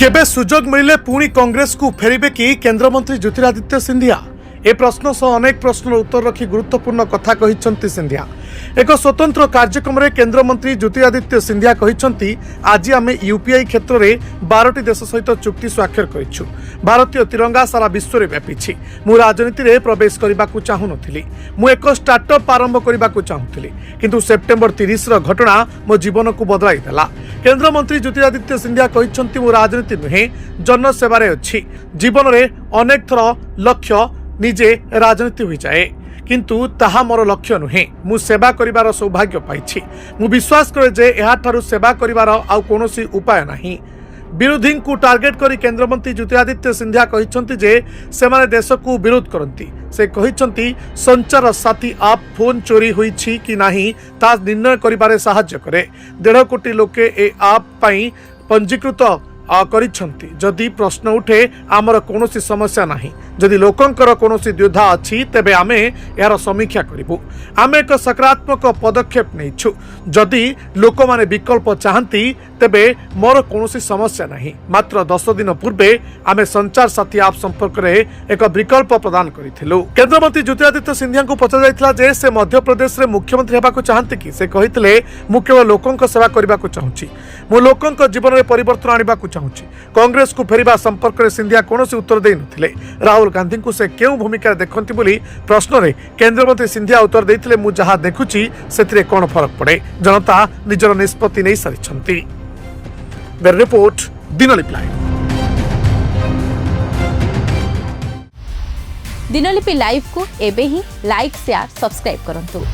केबे सुजोग मिले पुणी कांग्रेस को फेरिबे कि केंद्रमंत्री ज्योतिरादित्य सिंधिया ए प्रश्न सह अनेक प्रश्नर उत्तर रखी गुरुत्वपूर्ण कथा कहिसंती सिंधिया। एक स्वतंत्र कार्यक्रम में केंद्रमंत्री ज्योतिरादित्य सिंधिया कहिसंती आज आमे यूपीआई क्षेत्र में 12टी देश सहित चुक्ति स्वाक्षर करिछु। भारतीय तिरंगा सारा विश्व में व्यापी। मु राजनीति में प्रवेश करने को चाहू नथिली। मु एक स्टार्टअप आरंभ करने को चाहूली, किंतु सेप्टेम्बर 30 घटना मो जीवन को बदलाई देला। केंद्रमंत्री ज्योतिरादित्य सिंधिया कहिसंती मु राजनीति नुहे जनसेवारे अछि। जीवन में अनेक थर लक्ष्य निजे राजनीति हो जाए, किंतु ताहा मोर लक्ष्य नुहे। मु सेवा करिवार सौभाग्य पाइछि। मु विश्वास करे जे एहाठारु सेवा करिवार आउ कोनोसी उपाय नाही। विरोधी को टार्गेट करी केंद्रमंत्री ज्योतिरादित्य सिंधिया कहिसंती जे सेमाने देश को विरोध करंती। से कहिसंती संचार साथी आप फोन चोरी होईछि कि नाही ता निर्णय करिबारे सहाय्य करे। 1.5 कोटी लोके ए आप पई पंजीकृत करिसंती। जदि प्रश्न उठे आमर कोनोसी समस्या नाही, जदि लोकंकर कोनोसी द्विधा अछि तेबे आमे यार समीक्षा करिबु। आमे एक सकारात्मक पदक्षेप नेइछु। जदि लोक माने विकल्प चाहंती तेबे मोर कोनोसी समस्या नाही। मात्र 10 दिन पूर्वे आमे संचार साथी आप संपर्क रे एक विकल्प प्रदान करिथिलु। केंद्रमंत्री ज्योतिरादित्य सिंधिया को पचा जायतिला जे से मध्य प्रदेश रे मुख्यमंत्री हेबा को चाहंती कि। से कहितले मु केवल लोकंक सेवा करबा को चाहूची। मु लोकंक जीवन रे परिवर्तन आनिबा को चाहूची। कांग्रेस को फेरिबा संपर्क रे सिंधिया कोनोसी उत्तर देइ नथिले। राहुल गांधी को से केउ भूमिका देखंती बोली प्रश्न रे केंद्रमंत्री सिंधिया उत्तर देइथिले मु जहा देखुची सेथिरे कोन फरक पड़े। जनता निजर निष्पत्ति नै सारिछंती। The report Dinalipi live. Dinalipi live को एबे ही लाइक शेयर सब्सक्राइब करंतु।